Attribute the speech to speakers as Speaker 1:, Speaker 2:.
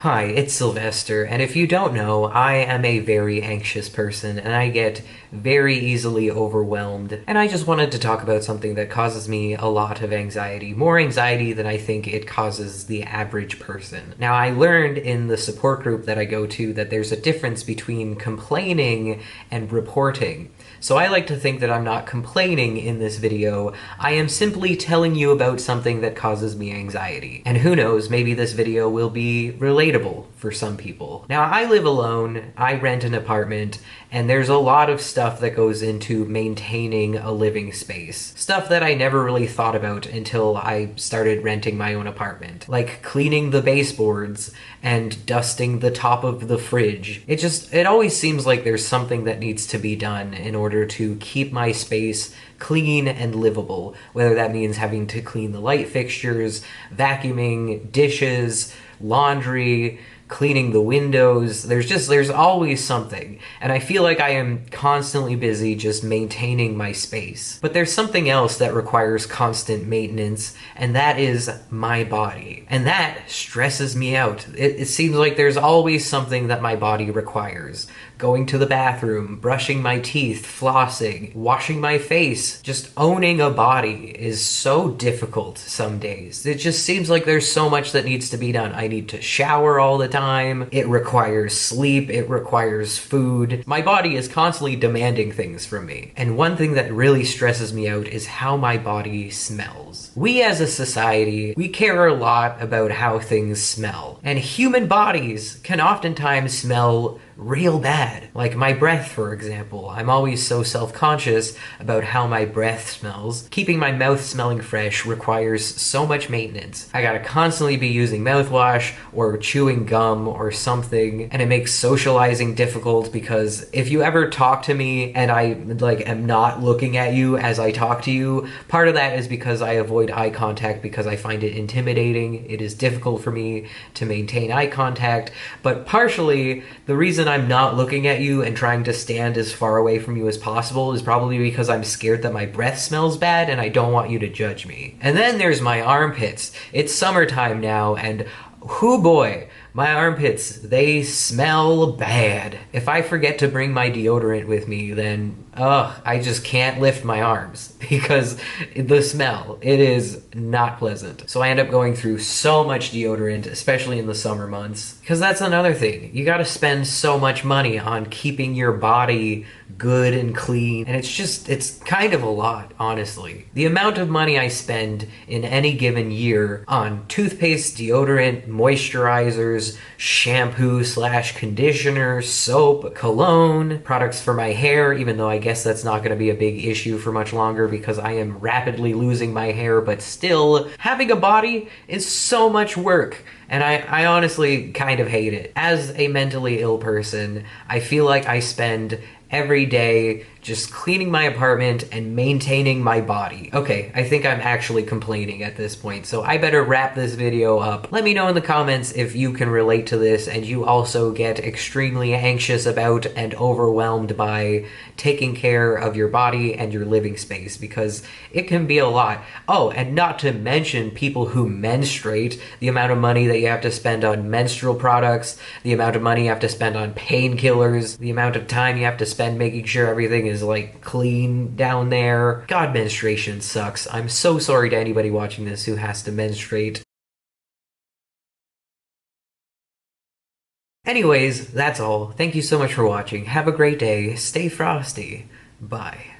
Speaker 1: Hi, it's Sylvester, and if you don't know, I am a very anxious person and I get very easily overwhelmed. And I just wanted to talk about something that causes me a lot of anxiety, more anxiety than I think it causes the average person. Now, I learned in the support group that I go to that there's a difference between complaining and reporting. So I like to think that I'm not complaining in this video, I am simply telling you about something that causes me anxiety. And who knows, maybe this video will be relatable for some people. Now, I live alone, I rent an apartment, and there's a lot of stuff that goes into maintaining a living space. Stuff that I never really thought about until I started renting my own apartment. Like cleaning the baseboards and dusting the top of the fridge. It always seems like there's something that needs to be done in order to keep my space clean and livable, whether that means having to clean the light fixtures, vacuuming, dishes, laundry, cleaning the windows. There's always something. And I feel like I am constantly busy just maintaining my space. But there's something else that requires constant maintenance, and that is my body. And that stresses me out. It seems like there's always something that my body requires. Going to the bathroom, brushing my teeth, flossing, washing my face. Just owning a body is so difficult some days. It just seems like there's so much that needs to be done. I need to shower all the time. It requires sleep. It requires food. My body is constantly demanding things from me. And one thing that really stresses me out is how my body smells. We as a society, we care a lot about how things smell. And human bodies can oftentimes smell real bad. Like my breath, for example. I'm always so self-conscious about how my breath smells. Keeping my mouth smelling fresh requires so much maintenance. I gotta constantly be using mouthwash or chewing gum or something, and it makes socializing difficult because if you ever talk to me and I am not looking at you as I talk to you, part of that is because I avoid eye contact because I find it intimidating. It is difficult for me to maintain eye contact, but partially the reason I'm not looking at you and trying to stand as far away from you as possible is probably because I'm scared that my breath smells bad and I don't want you to judge me. And then there's my armpits. It's summertime now, and whoo boy, my armpits, they smell bad. If I forget to bring my deodorant with me, then I just can't lift my arms because the smell, it is not pleasant. So I end up going through so much deodorant, especially in the summer months, because that's another thing. You gotta spend so much money on keeping your body good and clean, and it's kind of a lot, honestly. The amount of money I spend in any given year on toothpaste, deodorant, moisturizers, shampoo slash conditioner, soap, cologne, products for my hair, even though I guess that's not going to be a big issue for much longer because I am rapidly losing my hair, but still, having a body is so much work. And I honestly kind of hate it. As a mentally ill person, I feel like I spend every day just cleaning my apartment and maintaining my body. Okay, I think I'm actually complaining at this point, so I better wrap this video up. Let me know in the comments if you can relate to this and you also get extremely anxious about and overwhelmed by taking care of your body and your living space, because it can be a lot. Oh, and not to mention people who menstruate, the amount of money that you have to spend on menstrual products, the amount of money you have to spend on painkillers, the amount of time you have to spend making sure everything is clean down there. God, menstruation sucks. I'm so sorry to anybody watching this who has to menstruate. Anyways, that's all. Thank you so much for watching. Have a great day. Stay frosty. Bye.